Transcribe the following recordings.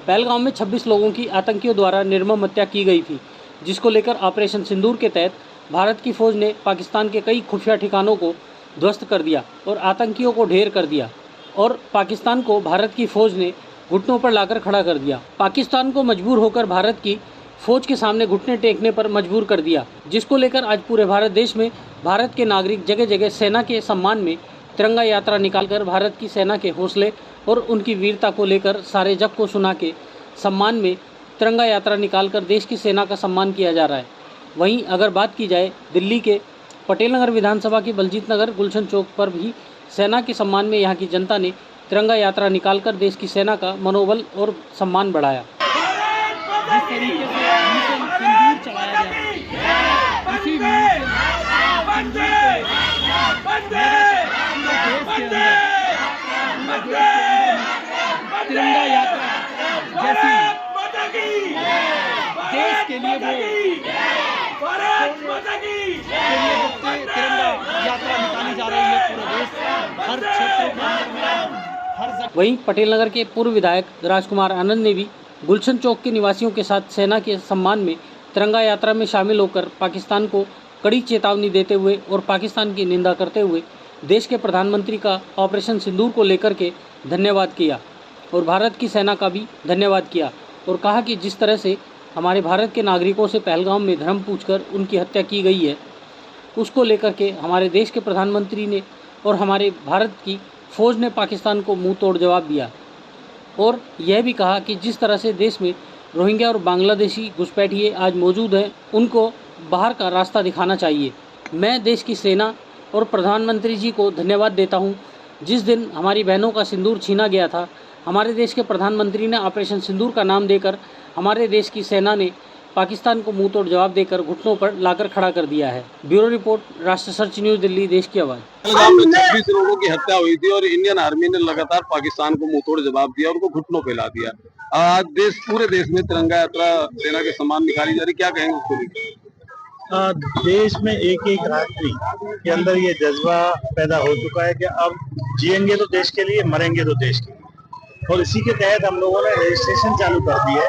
पहलगाम में 26 लोगों की आतंकियों द्वारा निर्मम हत्या की गई थी, जिसको लेकर ऑपरेशन सिंदूर के तहत भारत की फ़ौज ने पाकिस्तान के कई खुफिया ठिकानों को ध्वस्त कर दिया और आतंकियों को ढेर कर दिया और पाकिस्तान को भारत की फ़ौज ने घुटनों पर लाकर खड़ा कर दिया। पाकिस्तान को मजबूर होकर भारत की फ़ौज के सामने घुटने टेकने पर मजबूर कर दिया, जिसको लेकर आज पूरे भारत देश में भारत के नागरिक जगह जगह सेना के सम्मान में तिरंगा यात्रा निकालकर भारत की सेना के हौसले और उनकी वीरता को लेकर सारे जग को सुना के सम्मान में तिरंगा यात्रा निकालकर देश की सेना का सम्मान किया जा रहा है। वहीं अगर बात की जाए दिल्ली के पटेल नगर विधानसभा के बलजीत नगर गुलशन चौक पर भी सेना के सम्मान में यहाँ की जनता ने तिरंगा यात्रा निकालकर देश की सेना का मनोबल और सम्मान बढ़ाया। जिस तरीके से मिशन सिंदूर चलाया गया, उसी मिशन तिरंगा यात्रा जैसी देश के लिए तिरंगा यात्रा निकाली जा रही है पूरे देश हर क्षेत्र में हर। वहीं पटेल नगर के पूर्व विधायक राजकुमार आनंद ने भी गुलशन चौक के निवासियों के साथ सेना के सम्मान में तिरंगा यात्रा में शामिल होकर पाकिस्तान को कड़ी चेतावनी देते हुए और पाकिस्तान की निंदा करते हुए देश के प्रधानमंत्री का ऑपरेशन सिंदूर को लेकर के धन्यवाद किया और भारत की सेना का भी धन्यवाद किया और कहा कि जिस तरह से हमारे भारत के नागरिकों से पहलगाम में धर्म पूछकर उनकी हत्या की गई है, उसको लेकर के हमारे देश के प्रधानमंत्री ने और हमारे भारत की फ़ौज ने पाकिस्तान को मुंह तोड़ जवाब दिया और यह भी कहा कि जिस तरह से देश में रोहिंग्या और बांग्लादेशी घुसपैठिए आज मौजूद हैं, उनको बाहर का रास्ता दिखाना चाहिए। मैं देश की सेना और प्रधानमंत्री जी को धन्यवाद देता हूं। जिस दिन हमारी बहनों का सिंदूर छीना गया था, हमारे देश के प्रधानमंत्री ने ऑपरेशन सिंदूर का नाम देकर हमारे देश की सेना ने पाकिस्तान को मुंह तोड़ जवाब देकर घुटनों पर लाकर खड़ा कर दिया है। ब्यूरो रिपोर्ट, राष्ट्र सर्च न्यूज़, दिल्ली, देश की आवाज़। पहलगाम में 26 लोगों की हत्या हुई थी और इंडियन आर्मी ने लगातार पाकिस्तान को मुंह तोड़ जवाब दिया और उनको घुटनों पे ला दिया। आज पूरे देश में तिरंगा यात्रा सेना के सम्मान निकाली जा रही, क्या कहेंगे उसको लेकर? देश में एक एक राष्ट्री के अंदर ये जज्बा पैदा हो चुका है कि अब जिएंगे तो देश के लिए, मरेंगे तो देश के लिए। और इसी के तहत हम लोगों ने रजिस्ट्रेशन चालू कर दी है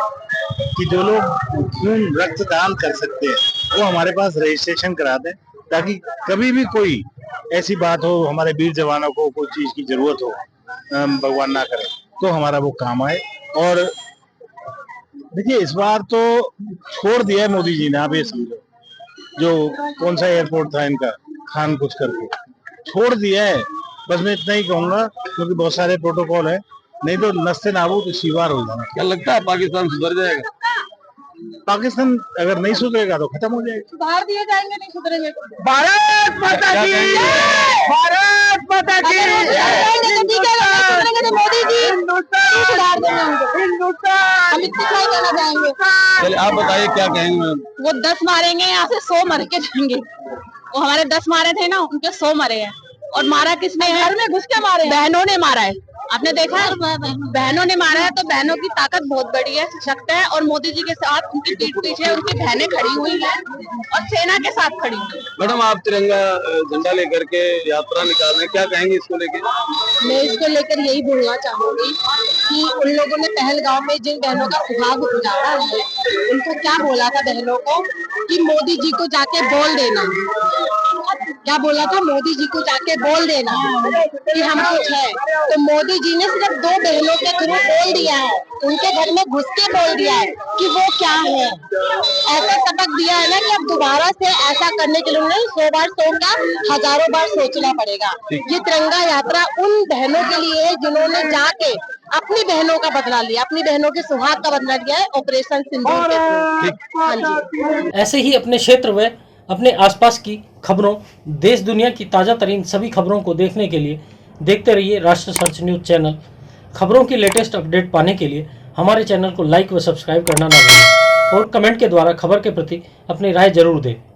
कि जो लोग खून रक्तदान कर सकते हैं वो हमारे पास रजिस्ट्रेशन करा दें, ताकि कभी भी कोई ऐसी बात हो, हमारे वीर जवानों को कोई चीज की जरूरत हो, भगवान ना करे, तो हमारा वो काम आए। और देखिए, इस बार तो छोड़ दिया है मोदी जी ने, आप ये समझो, जो कौन सा एयरपोर्ट था इनका, खान कुछ करके छोड़ दिया है। बस मैं इतना ही कहूंगा, क्योंकि बहुत सारे प्रोटोकॉल है, नहीं तो नस्ते नाबूद शिवार हो जाना। क्या लगता है पाकिस्तान सुधर जाएगा? पाकिस्तान अगर नहीं सुधरेगा तो खत्म हो जाएगा। सुधार दिए जाएंगे, नहीं सुधरेंगे। भारत माता की, भारत माता की। तो मोदी जी सुधार देंगे हमको, हम इतना ही कहना चाहेंगे। चलिए आप बताइए क्या कहेंगे? वो 10 मारेंगे, यहाँ से 100 मर के जाएंगे। वो हमारे 10 मारे थे ना, उनके 100 मरे हैं। और मारा किसने है? घर में घुस के मारे, बहनों ने मारा है। आपने देखा है, बहनों ने मारा है। तो बहनों की ताकत बहुत बड़ी है, सशक्त है। और मोदी जी के साथ उनकी पीठ पीछे उनकी बहनें खड़ी हुई हैं और सेना के साथ खड़ी हुई। मैडम, आप तिरंगा झंडा लेकर के यात्रा निकाल रहे हैं, क्या कहेंगे इसको लेकर? मैं इसको लेकर यही बोलना चाहूंगी कि उन लोगों ने पहलगाम में जिन बहनों का सुहाग उजाड़ा है, उनको क्या बोला था बहनों को कि मोदी जी को जाके बोल देना, क्या बोला था? मोदी जी को जाके बोल देना कि हम कुछ है। तो मोदी जी ने सिर्फ 2 बहनों के थ्रू बोल दिया है, उनके घर में घुस के बोल दिया है कि वो क्या है। ऐसा सबक दिया है ना कि अब दोबारा से ऐसा करने के लिए उन्हें 100 बार सोचना, हजारों बार सोचना पड़ेगा। ये तिरंगा यात्रा उन बहनों के लिए है जिन्होंने जाके अपनी बहनों का बदला लिया, अपनी बहनों के सुहाग का बदला लिया है ऑपरेशन सिंदूर के थ्रू। हाँ जी। ऐसे ही अपने क्षेत्र में अपने आसपास की खबरों, देश दुनिया की ताज़ा तरीन सभी खबरों को देखने के लिए देखते रहिए राष्ट्र सर्च न्यूज़ चैनल। खबरों की लेटेस्ट अपडेट पाने के लिए हमारे चैनल को लाइक व सब्सक्राइब करना ना भूलें और कमेंट के द्वारा खबर के प्रति अपनी राय जरूर दें।